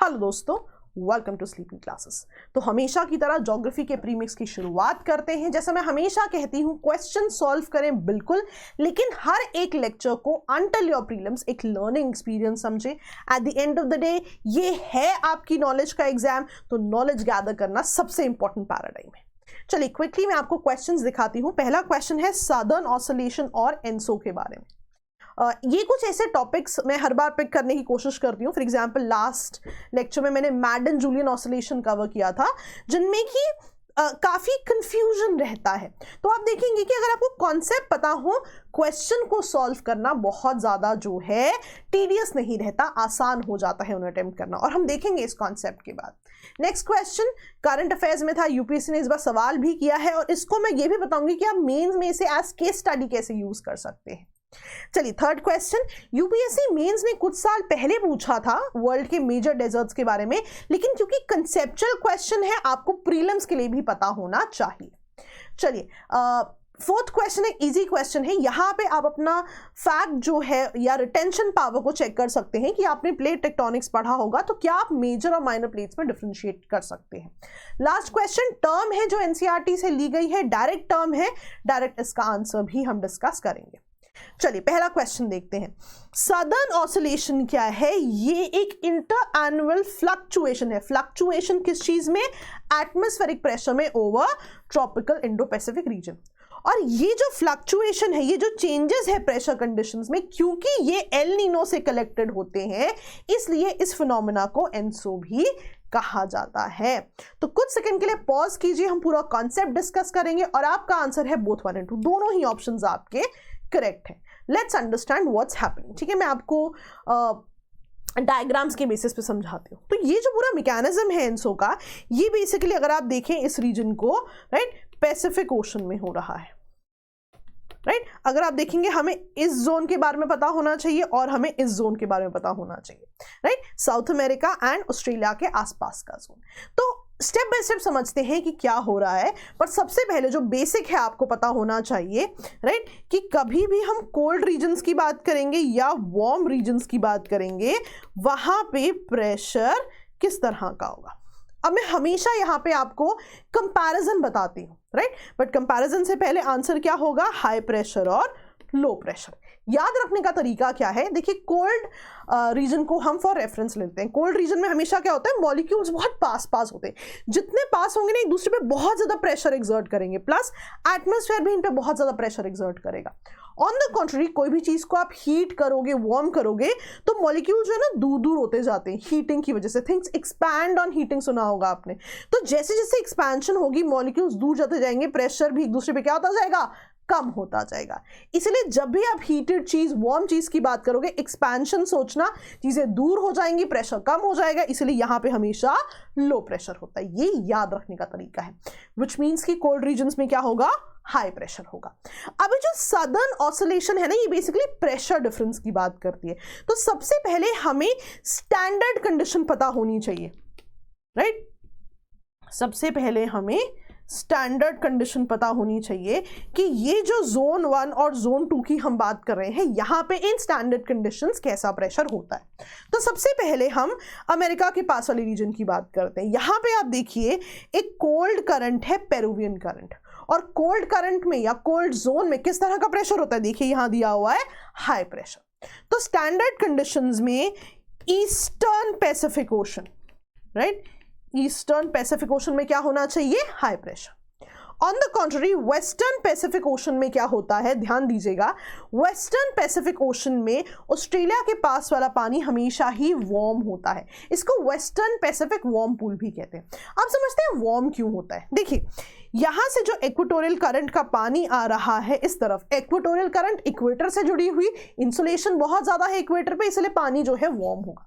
Hello दोस्तों, welcome to sleeping classes. तो हमेशा की तरह ज्योग्राफी के प्रीमिक्स की शुरुआत करते हैं। जैसा मैं हमेशा कहती हूँ, क्वेश्चन सॉल्व करें बिल्कुल, लेकिन हर एक लेक्चर को अंटिल योर प्रीलिम्स एक लर्निंग एक्सपीरियंस समझें। At the end of the day ये है आपकी नॉलेज का एग्जाम, तो नॉलेज गैदर करना सबसे इंपॉर्टेंट पैराडाइम है। चलिए क्विकली मैं आपको क्वेश्चंस दिखाती हूँ। पहला क्वेश्चन है सदर्न ऑसिलेशन और एनसो के बारे में। ये कुछ ऐसे टॉपिक्स मैं हर बार पिक करने की कोशिश करती हूँ। फॉर एग्जांपल लास्ट लेक्चर में मैंने मैडन जूलियन ऑसिलेशन कवर किया था, जिनमें कि काफ़ी कंफ्यूजन रहता है। तो आप देखेंगे कि अगर आपको कॉन्सेप्ट पता हो, क्वेश्चन को सॉल्व करना बहुत ज़्यादा जो है टीडियस नहीं रहता, आसान हो जाता है उन्हें अटेम्प्ट करना, और हम देखेंगे इस कॉन्सेप्ट के बाद। नेक्स्ट क्वेश्चन करंट अफेयर्स में था, यूपीएससी ने इस बार सवाल भी किया है, और इसको मैं ये भी बताऊंगी कि आप मेंस में इसे एज केस स्टडी कैसे यूज कर सकते हैं। चलिए थर्ड क्वेश्चन, यूपीएससी मेंस ने कुछ साल पहले पूछा था वर्ल्ड के मेजर डेजर्ट्स के बारे में, लेकिन क्योंकि कंसेप्चुअल क्वेश्चन है, आपको प्रीलिम्स के लिए भी पता होना चाहिए। चलिए फोर्थ क्वेश्चन एक इजी क्वेश्चन है। यहाँ पे आप अपना फैक्ट जो है या रिटेंशन पावर को चेक कर सकते हैं कि आपने प्लेट टेक्टोनिक्स पढ़ा होगा, तो क्या आप मेजर और माइनर प्लेट्स में डिफरेंशिएट कर सकते हैं। लास्ट क्वेश्चन टर्म है जो एनसीईआरटी से ली गई है, डायरेक्ट टर्म है, डायरेक्ट इसका आंसर भी हम डिस्कस करेंगे। चलिए पहला क्वेश्चन देखते हैं। सदर्न ऑसिलेशन क्या है? ये एक इंटर एनुअल फ्लक्चुएशन है। फ्लक्चुएशन किस चीज में? एटमॉस्फेरिक प्रेशर में over tropical Indo Pacific region. और ये जो फ्लक्चुएशन है, ये जो चेंजेस है प्रेशर कंडीशंस में, क्योंकि ये एल नीनो से कलेक्टेड होते हैं, इसलिए इस फिनोमेना को एनसो भी कहा जाता है। तो कुछ सेकंड के लिए पॉज कीजिए, हम पूरा कॉन्सेप्ट डिस्कस करेंगे, और आपका आंसर है बोथ 1 and 2, दोनों ही ऑप्शंस आपके करेक्ट है। Let's understand what's happening. ठीक है, मैं आपको डायग्राम्स के बेसिस पे समझाती हूँ। तो ये जो पूरा मैकेनिज्म है एनसो का, ये बेसिकली अगर आप देखें इस रीजन को, राइट, पैसिफिक ओशन में हो रहा है, राइट। अगर आप देखेंगे, हमें इस जोन के बारे में पता होना चाहिए और हमें इस जोन के बारे में पता होना चाहिए, right, south America and Australia के आसपास का जोन। तो स्टेप बाय स्टेप समझते हैं कि क्या हो रहा है, पर सबसे पहले जो बेसिक है आपको पता होना चाहिए, राइट, कि कभी भी हम कोल्ड रीजन्स की बात करेंगे या वार्म रीजन्स की बात करेंगे, वहां पे प्रेशर किस तरह का होगा। अब मैं हमेशा यहाँ पे आपको कंपैरिजन बताती हूँ, राइट, बट कंपैरिजन से पहले आंसर क्या होगा? हाई प्रेशर और लो प्रेशर। याद रखने का तरीका क्या है? देखिए, कोल्ड रीजन को हम फॉर रेफरेंस लेते हैं। कोल्ड रीजन में हमेशा क्या होता है? मॉलिक्यूल्स बहुत पास होते हैं। जितने पास होंगे ना, एक दूसरे पे बहुत ज्यादा प्रेशर एक्सर्ट करेंगे, प्लस एटमॉस्फेयर भी इन पे बहुत ज्यादा प्रेशर एक्सर्ट करेगा। ऑन द कॉन्ट्ररी, कोई भी चीज को आप हीट करोगे, वार्म करोगे, तो मॉलिक्यूल जो है ना दूर होते जाते हैं हीटिंग की वजह से। थिंग्स एक्सपैंड ऑन हीटिंग, सुना होगा आपने। तो जैसे जैसे एक्सपेंशन होगी, मॉलिक्यूल्स दूर जाते जाएंगे, प्रेशर भी एक दूसरे पे क्या होता जाएगा? कम होता जाएगा। इसलिए जब भी आप हीटेड चीज, वार्म चीज की बात करोगे, एक्सपेंशन सोचना, चीजें दूर हो जाएंगी, प्रेशर कम हो जाएगा, इसलिए यहां पे हमेशा लो प्रेशर होता है। ये याद रखने का तरीका है। विच मीन्स कि कोल्ड रीजन्स में क्या होगा? हाई प्रेशर होगा। अब जो सदर्न ऑसिलेशन है ना, ये बेसिकली प्रेशर डिफरेंस की बात करती है। तो सबसे पहले हमें स्टैंडर्ड कंडीशन पता होनी चाहिए, राइट। सबसे पहले हमें स्टैंडर्ड कंडीशन पता होनी चाहिए कि ये जो जोन 1 और जोन 2 की हम बात कर रहे हैं, यहां पे इन स्टैंडर्ड कंडीशंस कैसा प्रेशर होता है। तो सबसे पहले हम अमेरिका के पास वाले रीजन की बात करते हैं। यहां पे आप देखिए, एक कोल्ड करंट है, पेरुवियन करंट, और कोल्ड करंट में या कोल्ड जोन में किस तरह का प्रेशर होता है? देखिए यहां दिया हुआ है हाई प्रेशर। तो स्टैंडर्ड कंडीशंस में eastern Pacific ocean, right, eastern Pacific Ocean में क्या होना चाहिए? High pressure. On the contrary, western Pacific Ocean में क्या होता है? ध्यान दीजिएगा, वेस्टर्न पैसिफिक ओशन में ऑस्ट्रेलिया के पास वाला पानी हमेशा ही वार्म होता है। इसको वेस्टर्न पैसिफिक वार्म पूल भी कहते हैं। आप समझते हैं वार्म क्यों होता है? देखिए, यहां से जो इक्वेटोरियल करंट का पानी आ रहा है इस तरफ, इक्वेटोरियल करंट इक्वेटर से जुड़ी हुई, इंसुलेशन बहुत ज्यादा है इक्वेटर पे, इसलिए पानी जो है वार्म होगा।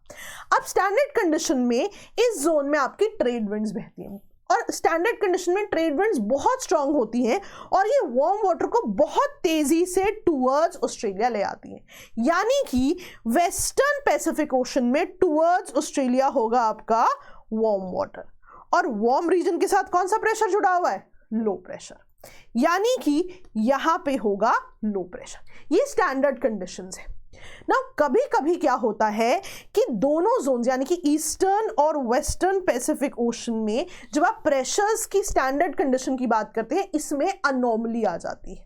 अब स्टैंडर्ड कंडीशन में इस जोन में आपकी ट्रेड विंड्स बहती हैं, और स्टैंडर्ड कंडीशन में ट्रेड विंड्स बहुत स्ट्रांग होती हैं, और ये वार्म वाटर को बहुत तेजी से टूवर्ड्स ऑस्ट्रेलिया ले आती हैं। यानी कि वेस्टर्न पैसिफिक ओशन में टूवर्ड्स ऑस्ट्रेलिया होगा आपका वार्म वाटर, और वार्म रीजन के साथ कौन सा प्रेशर जुड़ा हुआ है? Low pressure. यानी कि यहां पे होगा लो प्रेशर। ये स्टैंडर्ड कंडीशंस है। ना कभी कभी क्या होता है कि दोनों जोन्स यानी कि ईस्टर्न और वेस्टर्न पैसिफिक ओशन में जब आप प्रेशर्स की स्टैंडर्ड कंडीशन की बात करते हैं, इसमें अनोमली आ जाती है।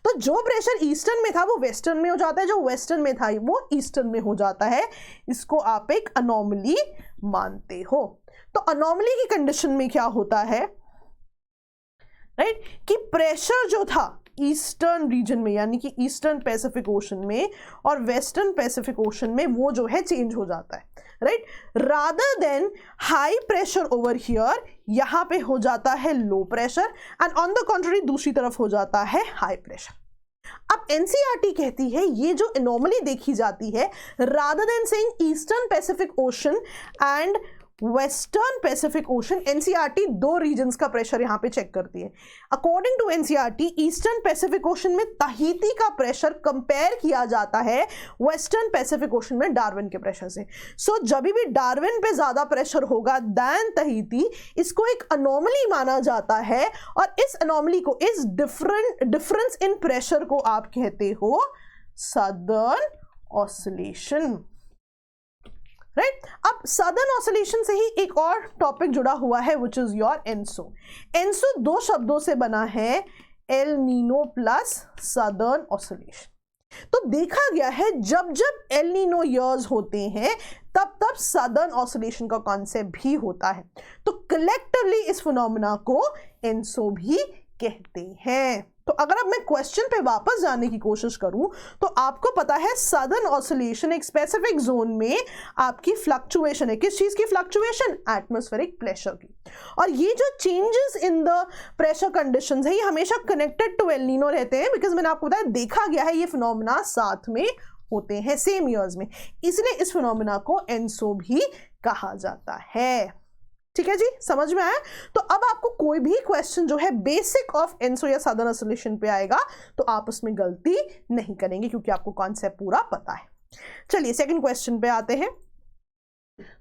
तो जो प्रेशर ईस्टर्न में था वो वेस्टर्न में हो जाता है, जो वेस्टर्न में था वो ईस्टर्न में हो जाता है। इसको आप एक अनोमली मानते हो। तो अनोमली की कंडीशन में क्या होता है, राइट, कि प्रेशर जो था ईस्टर्न रीजन में यानी कि ईस्टर्न पैसिफिक ओशन में और वेस्टर्न पैसिफिक ओशन में वो जो है चेंज हो जाता है, right. Rather than high pressure over here, यहां पे हो जाता है low pressure, and on the contrary दूसरी तरफ हो जाता है हाई प्रेशर। अब एनसीईआरटी कहती है ये जो एनोमली देखी जाती है, rather than saying eastern Pacific Ocean and western Pacific Ocean, NCERT दो रीजन्स का प्रेशर यहां पे चेक करती है। According to NCERT eastern Pacific Ocean में तहीती का प्रेशर कंपेयर किया जाता है वेस्टर्न पैसिफिक ओशन में डार्विन के प्रेशर से। सो जब भी डार्विन पे ज्यादा प्रेशर होगा दैन तहीती, इसको एक अनोमली माना जाता है, और इस अनोमली को, इस डिफरेंस इन प्रेशर को आप कहते हो सदर्न ऑसिलेशन, राइट। अब सदर्न ऑसिलेशन से ही एक और टॉपिक जुड़ा हुआ है which is your ENSO. ENSO दो शब्दों से बना है, El Nino plus southern oscillation. तो देखा गया है जब जब एल नीनो ईयर्स होते हैं तब तब सदर्न ऑसिलेशन का कॉन्सेप्ट भी होता है। तो कलेक्टिवली इस फिनोमेना को एनसो भी कहते हैं। तो अगर अब मैं क्वेश्चन पे वापस जाने की कोशिश करूं तो आपको पता है सदर्न ऑसिलेशन एक स्पेसिफिक जोन में आपकी फ्लक्चुएशन है। किस चीज की फ्लक्चुएशन? एटमॉस्फेरिक प्रेशर की। और ये जो changes in the pressure conditions है ये हमेशा कनेक्टेड टू एल नीनो रहते हैं, बिकॉज मैंने आपको बताया देखा गया है ये फिनोमेना साथ में होते हैं सेम ईयर्स में, इसलिए इस फिनोमेना को एनसो भी कहा जाता है। ठीक है जी, समझ में आया? तो अब आपको कोई भी क्वेश्चन जो है बेसिक ऑफ एनसो या सदर्न ऑसिलेशन पे आएगा तो आप उसमें गलती नहीं करेंगे क्योंकि आपको कॉन्सेप्ट पूरा पता है। चलिए सेकंड क्वेश्चन पे आते हैं।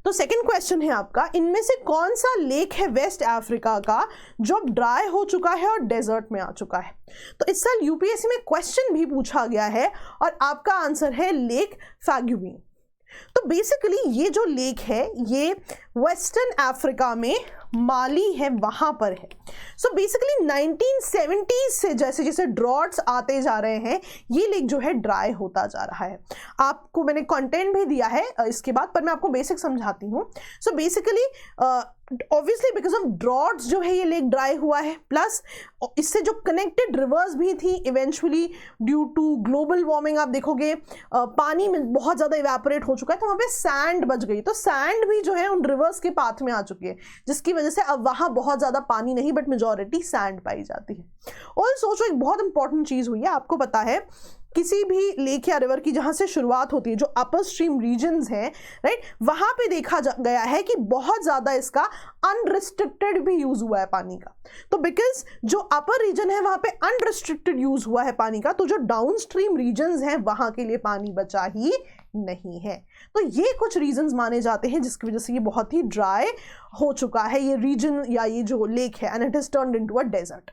तो सेकंड क्वेश्चन है आपका, इनमें से कौन सा लेक है वेस्ट अफ्रीका का जो ड्राई हो चुका है और डेजर्ट में आ चुका है? तो इस साल यूपीएससी में क्वेश्चन भी पूछा गया है और आपका आंसर है लेक फैगुइन। तो बेसिकली ये जो लेक है ये वेस्टर्न अफ्रीका में माली है वहां पर है। सो बेसिकली 1970s से जैसे जैसे ड्रॉट्स आते जा रहे हैं ये लेक जो है ड्राई होता जा रहा है। आपको मैंने कंटेंट भी दिया है इसके बाद, पर मैं आपको बेसिक समझाती हूँ। So basically obviously because of droughts जो है ये लेक ड्राई हुआ है, प्लस इससे जो कनेक्टेड रिवर्स भी थी eventually due to global warming आप देखोगे पानी में बहुत ज़्यादा इवेपोरेट हो चुका है तो वहाँ पे सैंड बच गई, तो सैंड भी जो है उन रिवर्स के पाथ में आ चुकी है जिसकी वजह से अब वहाँ बहुत ज़्यादा पानी नहीं बट मेजॉरिटी सैंड पाई जाती है। और सोचो एक बहुत इंपॉर्टेंट चीज़ हुई है, आपको पता है किसी भी लेक या रिवर की जहां से शुरुआत होती है जो अपर स्ट्रीम रीजन्स हैं, राइट, वहां पे देखा गया है कि बहुत ज्यादा इसका अनरिस्ट्रिक्टेड भी यूज हुआ है पानी का। तो बिकॉज जो अपर रीजन है वहां पे अनरिस्ट्रिक्टेड यूज हुआ है पानी का, तो जो डाउन स्ट्रीम रीजन्स हैं वहां के लिए पानी बचा ही नहीं है। तो ये कुछ रीजन्स माने जाते हैं जिसकी वजह से ये बहुत ही ड्राई हो चुका है ये रीजन या ये जो लेक है, and it is turned into a desert.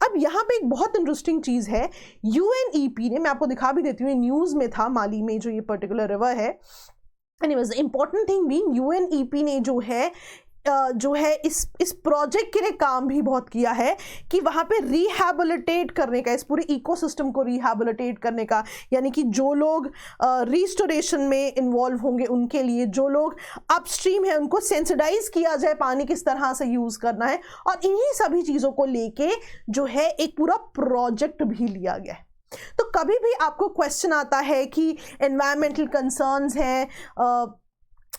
अब यहाँ पे एक बहुत इंटरेस्टिंग चीज़ है, यूएनईपी ने, मैं आपको दिखा भी देती हूँ, न्यूज़ में था माली में जो ये पर्टिकुलर रिवर है। Anyways the important thing being UNEP ने जो है इस प्रोजेक्ट के लिए काम भी बहुत किया है कि वहाँ पे रिहैबिलिटेट करने का, इस पूरे इकोसिस्टम को रिहैबिलिटेट करने का, यानी कि जो लोग रिस्टोरेशन में इन्वॉल्व होंगे उनके लिए, जो लोग अपस्ट्रीम है उनको सेंसिटाइज किया जाए पानी किस तरह से यूज़ करना है, और इन्हीं सभी चीज़ों को लेके जो है एक पूरा प्रोजेक्ट भी लिया गया है। तो कभी भी आपको क्वेश्चन आता है कि एनवायरमेंटल कंसर्न्स हैं,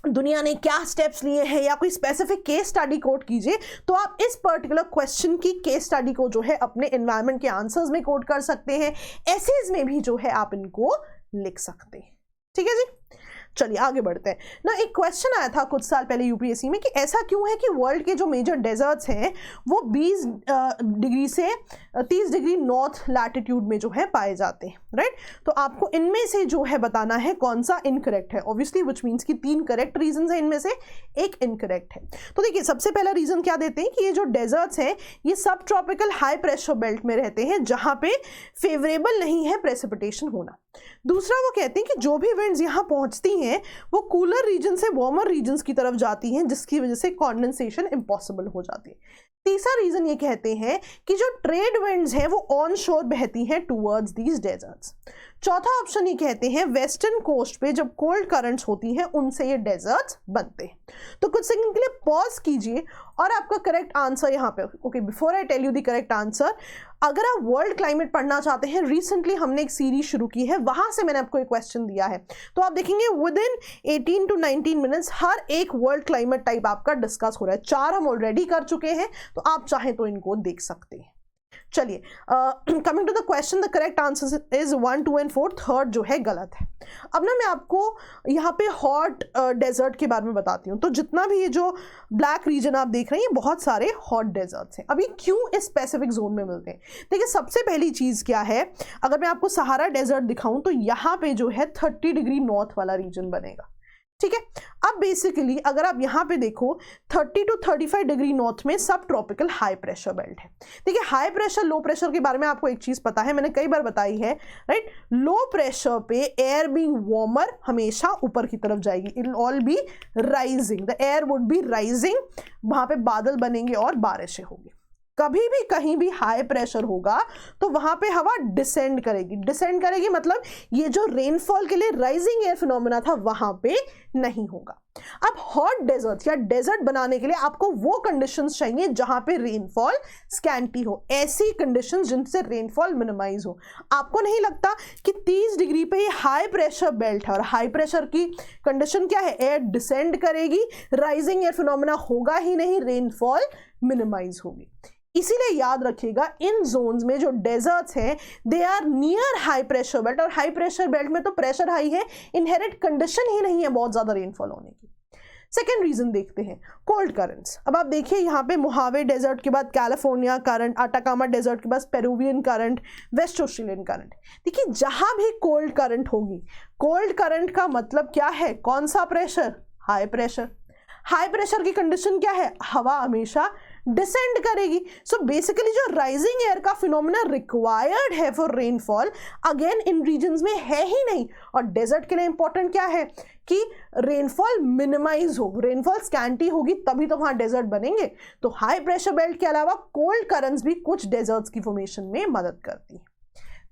दुनिया ने क्या स्टेप्स लिए हैं, या कोई स्पेसिफिक केस स्टडी कोट कीजिए, तो आप इस पर्टिकुलर क्वेश्चन की केस स्टडी को जो है अपने एनवायरनमेंट के आंसर्स में कोट कर सकते हैं, एसेज में भी जो है आप इनको लिख सकते हैं। ठीक है जी, चलिए आगे बढ़ते हैं ना। एक क्वेश्चन आया था कुछ साल पहले यूपीएससी में कि ऐसा क्यों है कि वर्ल्ड के जो मेजर डेजर्ट्स हैं वो 20 डिग्री से 30 डिग्री नॉर्थ लैटिट्यूड में जो है पाए जाते हैं, राइट। तो आपको इनमें से जो है बताना है कौन सा इनकरेक्ट है, ऑब्वियसली विच मीन्स कि 3 करेक्ट रीजन है, इनमें से एक इनकरेक्ट है। तो देखिए सबसे पहला रीजन क्या देते हैं कि ये जो डेजर्ट्स हैं ये सब ट्रॉपिकल हाई प्रेशर बेल्ट में रहते हैं जहाँ पे फेवरेबल नहीं है प्रेसिपिटेशन होना। दूसरा वो कहते हैं कि जो भी विंड्स यहाँ पहुंचती हैं वो कूलर रीजन से वार्मर रीजन्स की तरफ जाती हैं, जिसकी वजह से कंडेंसेशन इम्पॉसिबल हो जाती है। तीसरा रीजन ये कहते हैं कि जो ट्रेड विंड्स हैं वो ऑन शोर बहती हैं टूवर्ड्स दीज डेजर्ट्स। चौथा ऑप्शन ये कहते हैं वेस्टर्न कोस्ट पे जब कोल्ड करंट्स होती हैं उनसे ये डेजर्ट्स बनते हैं। तो कुछ सेकंड के लिए पॉज कीजिए और आपका करेक्ट आंसर यहाँ पे, okay before I tell you the correct answer, अगर आप वर्ल्ड क्लाइमेट पढ़ना चाहते हैं, रिसेंटली हमने एक सीरीज शुरू की है, वहां से मैंने आपको एक क्वेश्चन दिया है, तो आप देखेंगे विद इन 18 to 19 मिनट्स हर एक वर्ल्ड क्लाइमेट टाइप आपका डिस्कस हो रहा है। 4 हम ऑलरेडी कर चुके हैं, तो आप चाहें तो इनको देख सकते हैं। चलिए coming to the question, the correct answer is 1, 2 and 4, third जो है गलत है। अब ना मैं आपको यहाँ पे हॉट डेजर्ट के बारे में बताती हूँ। तो जितना भी ये जो ब्लैक रीजन आप देख रहे हैं, ये बहुत सारे हॉट डेजर्ट्स हैं। अभी क्यों इस स्पेसिफिक जोन में मिलते हैं? देखिए सबसे पहली चीज़ क्या है, अगर मैं आपको सहारा डेजर्ट दिखाऊं तो यहाँ पे जो है 30 डिग्री नॉर्थ वाला रीजन बनेगा, ठीक है। अब बेसिकली अगर आप यहाँ पे देखो 30 to 35 डिग्री नॉर्थ में सब ट्रॉपिकल हाई प्रेशर बेल्ट है। देखिए हाई प्रेशर लो प्रेशर के बारे में आपको एक चीज पता है, मैंने कई बार बताई है, राइट। लो प्रेशर पे एयर बीइंग वार्मर हमेशा ऊपर की तरफ जाएगी, it will all B rising, the air would be rising, वहां पे बादल बनेंगे और बारिशें होगी। कभी भी कहीं भी हाई प्रेशर होगा तो वहां पे हवा डिसेंड करेगी। डिसेंड करेगी मतलब ये जो रेनफॉल के लिए राइजिंग एयर फिनोमेना था वहां पे नहीं होगा। अब हॉट डेजर्ट या डेजर्ट बनाने के लिए आपको वो कंडीशंस चाहिए जहां पे रेनफॉल स्कैंटी हो, ऐसी कंडीशंस जिनसे रेनफॉल मिनिमाइज हो। आपको नहीं लगता कि 30 डिग्री पे ये हाई प्रेशर बेल्ट है और हाई प्रेशर की कंडीशन क्या है, एयर डिसेंड करेगी, राइजिंग एयर फिनोमेना होगा ही नहीं, रेनफॉल मिनिमाइज होगी। इसीलिए याद रखिएगा इन जोन्स में जो डेजर्ट्स हैं they are near high pressure belt, और हाई प्रेशर बेल्ट में तो प्रेशर हाई है, इनहेरेंट कंडीशन ही नहीं है बहुत ज्यादा रेनफॉल होने की। सेकेंड रीजन देखते हैं, कोल्ड करंट्स। अब आप देखिए यहाँ पे मोहावे डेजर्ट के बाद कैलिफोर्निया करंट, अटाकामा डेजर्ट के बाद Peruvian current, west Australian current. देखिए जहां भी कोल्ड करंट होगी, कोल्ड करंट का मतलब क्या है, कौन सा प्रेशर, हाई प्रेशर। हाई प्रेशर की कंडीशन क्या है, हवा हमेशा डिसेंड करेगी। सो बेसिकली जो राइजिंग एयर का फिनोमेना रिक्वायर्ड है for rainfall, again in regions में है ही नहीं। और डेजर्ट के लिए इंपॉर्टेंट क्या है कि रेनफॉल मिनिमाइज हो, रेनफॉल स्कैंटी होगी तभी तो वहां डेजर्ट बनेंगे। तो हाई प्रेशर बेल्ट के अलावा कोल्ड करंट्स भी कुछ डेजर्ट्स की फॉर्मेशन में मदद करती है।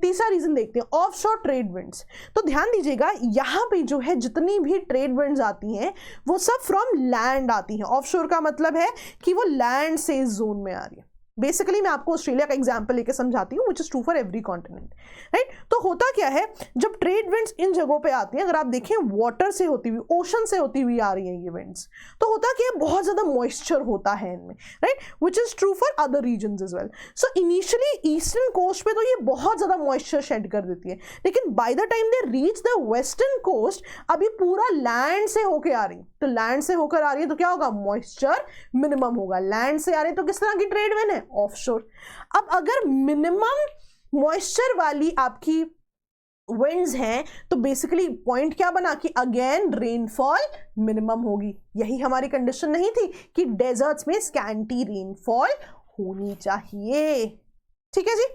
तीसरा रीजन देखते हैं, ऑफशोर ट्रेड विंड्स। तो ध्यान दीजिएगा यहाँ पे जो है जितनी भी ट्रेड विंड्स आती हैं वो सब फ्रॉम लैंड आती हैं। ऑफशोर का मतलब है कि वो लैंड से इस जोन में आ रही है। बेसिकली मैं आपको ऑस्ट्रेलिया का एग्जांपल लेके समझाती हूँ, विच is true for every continent, right. तो होता क्या है, जब ट्रेड विंड्स इन जगहों पे आती हैं, अगर आप देखें वाटर से होती हुई, ओशन से होती हुई आ रही हैं ये विंड्स, तो होता क्या है, बहुत ज्यादा मॉइस्चर होता है इनमें, right, which is true for other regions as well. So initially eastern coast पे तो ये बहुत ज्यादा मॉइस्चर शेड कर देती है, लेकिन by the time they reach the western coast अभी पूरा लैंड से होकर आ रही, तो लैंड से होकर आ रही है तो क्या होगा, मॉइस्चर मिनिमम होगा। लैंड से आ रही है तो किस तरह की ट्रेड विंड है, ऑफशोर। अब अगर मिनिमम मॉइस्चर वाली आपकी विंड्स हैं तो बेसिकली पॉइंट क्या बना कि अगेन रेनफॉल मिनिमम होगी। यही हमारी कंडीशन नहीं थी कि डेजर्ट्स में स्कैंटी रेनफॉल होनी चाहिए, ठीक है जी।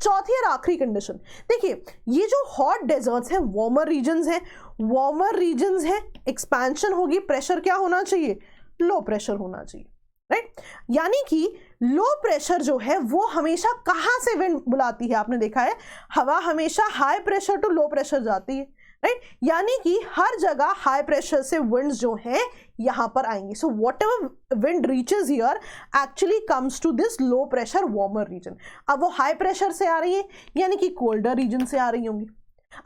चौथी और आखिरी कंडीशन देखिए, ये जो हॉट डेजर्ट्स हैं वार्मर रीजन्स हैं, वार्मर रीजन्स हैं, एक्सपेंशन होगी, प्रेशर क्या होना चाहिए, लो प्रेशर होना चाहिए, राइट। यानी कि लो प्रेशर जो है वो हमेशा कहां से विंड बुलाती है, आपने देखा है हवा हमेशा high pressure to low pressure जाती है, राइट। यानी कि हर जगह हाई प्रेशर से विंड्स जो है यहां पर आएंगी। So whatever wind reaches here actually comes to this low pressure warmer region. अब वो हाई प्रेशर से आ रही है यानी कि कोल्डर रीजन से आ रही होंगी।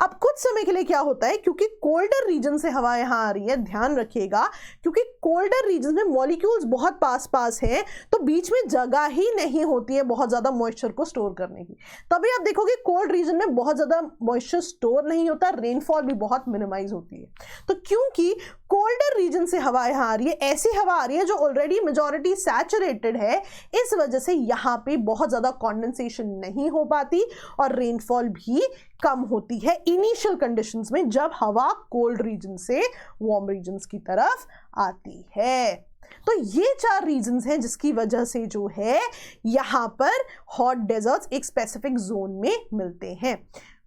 अब कुछ समय के लिए क्या होता है, क्योंकि कोल्डर रीजन से हवा यहां आ रही है, ध्यान रखिएगा, क्योंकि कोल्डर रीजन में मॉलिक्यूल्स बहुत पास पास हैं तो बीच में जगह ही नहीं होती है बहुत ज्यादा मॉइस्चर को स्टोर करने की। तभी आप देखोगे कोल्ड रीजन में बहुत ज्यादा मॉइस्चर स्टोर नहीं होता, रेनफॉल भी बहुत मिनिमाइज होती है। तो क्योंकि कोल्डर रीजन से हवा यहां आ रही है, ऐसी हवा आ रही है जो ऑलरेडी मेजॉरिटी सैचुरेटेड है, इस वजह से यहां पे बहुत ज्यादा कॉन्डेंसेशन नहीं हो पाती और रेनफॉल भी कम होती है इनिशियल कंडीशंस में जब हवा कोल्ड रीजन से वार्म रीजन्स की तरफ आती है। तो ये 4 रीजंस हैं जिसकी वजह से जो है यहां पर हॉट डेजर्ट्स एक स्पेसिफिक जोन में मिलते हैं।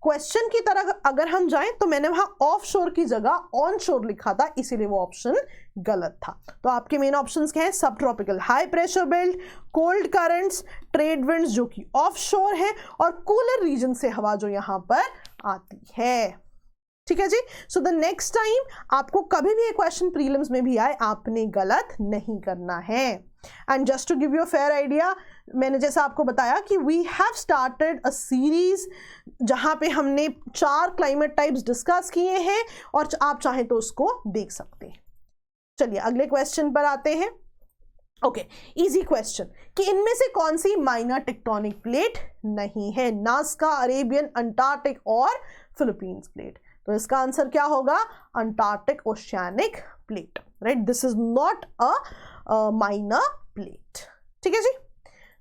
क्वेश्चन की तरह अगर हम जाएं तो मैंने वहां ऑफ शोर की जगह ऑन शोर लिखा था, इसीलिए वो ऑप्शन गलत था। तो आपके मेन ऑप्शंस क्या हैं? सब tropical high pressure belt, cold currents, trade winds जो कि ऑफ शोर है, और कूलर रीजन से हवा जो यहां पर आती है। ठीक है जी। सो द नेक्स्ट टाइम आपको कभी भी एक क्वेश्चन प्रीलिम्स में भी आए, आपने गलत नहीं करना है। And just to give you a fair idea, मैंने जैसा आपको बताया कि we have started a series जहां पे हमने 4 क्लाइमेट टाइप्स डिस्कस किए हैं, और आप चाहें तो उसको देख सकते हैं। चलिए अगले क्वेश्चन पर आते हैं। ओके, इजी क्वेश्चन कि इनमें से कौन सी माइनर टेक्टोनिक प्लेट नहीं है? नाज़का, अरेबियन, अंटार्कटिक और फिलीपींस प्लेट। तो इसका आंसर क्या होगा? Antarctic oceanic plate, right? This is not a minor plate. ठीक है जी।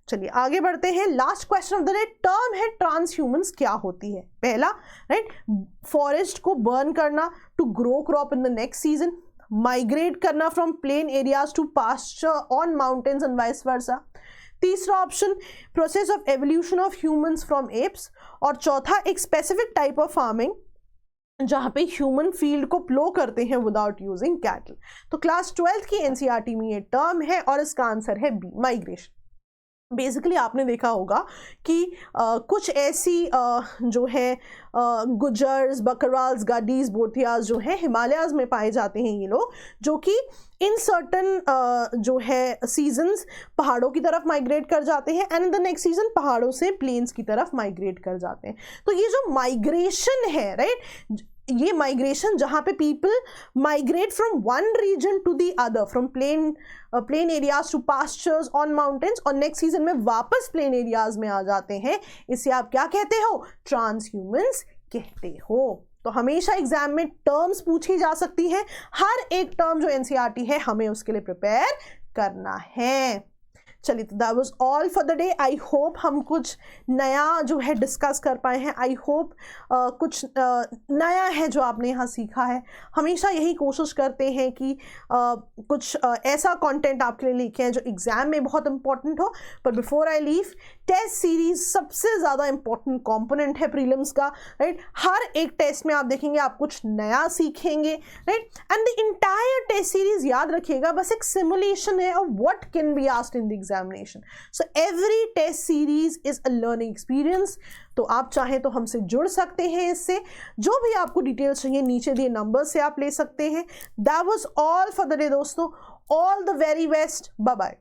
चलिए आगे बढ़ते हैं। Last question of the day, term है ट्रांसह्यूमेंस क्या होती है? पहला, राइट, फॉरेस्ट को बर्न करना to grow crop in the next season, migrate करना from plain areas to pasture on mountains and vice versa. तीसरा option, process of evolution of humans from apps, और चौथा, एक स्पेसिफिक टाइप ऑफ फार्मिंग जहां पे human field को प्लो करते हैं विदाउट यूजिंग कैटल। तो क्लास 12th की एनसीईआरटी में ये टर्म है और इसका आंसर है बी, माइग्रेशन। बेसिकली आपने देखा होगा कि कुछ ऐसी जो है गुजर्स, बकरवाल्स, गाडीज, बोटियाज जो है हिमालयाज में पाए जाते हैं ये लोग, जो कि इन सर्टन जो है सीजन्स पहाड़ों की तरफ माइग्रेट कर जाते हैं, and in the next season पहाड़ों से प्लेन्स की तरफ माइग्रेट कर जाते हैं। तो ये जो माइग्रेशन है, राइट, ये माइग्रेशन जहाँ पे people migrate from one region to the other, from plain areas to pastures on mountains, और नेक्स्ट सीजन में वापस प्लेन एरियाज में आ जाते हैं, इसे आप क्या कहते हो? ट्रांसह्यूमेंस कहते हो। तो हमेशा एग्जाम में टर्म्स पूछी जा सकती हैं, हर एक टर्म जो एनसीईआरटी है हमें उसके लिए प्रिपेयर करना है। चलिए, तो that was all for the day. I hope हम कुछ नया जो है डिस्कस कर पाए हैं। आई होप कुछ नया है जो आपने यहाँ सीखा है। हमेशा यही कोशिश करते हैं कि कुछ ऐसा कंटेंट आपके लिए लेके आए जो एग्जाम में बहुत इंपॉर्टेंट हो। पर before I leave, test series सबसे ज़्यादा इंपॉर्टेंट कंपोनेंट है प्रीलिम्स का, राइट? हर एक टेस्ट में आप देखेंगे आप कुछ नया सीखेंगे, right? And the entire test series, याद रखिएगा, बस एक सिमुलेशन है of what can be asked in the examination. So every test series is a learning experience. तो आप चाहें तो हमसे जुड़ सकते हैं इससे। जो भी आपको डिटेल्स चाहिए नीचे दिए नंबर से आप ले सकते हैं। That was all for the day दोस्तों। All the very best. Bye bye.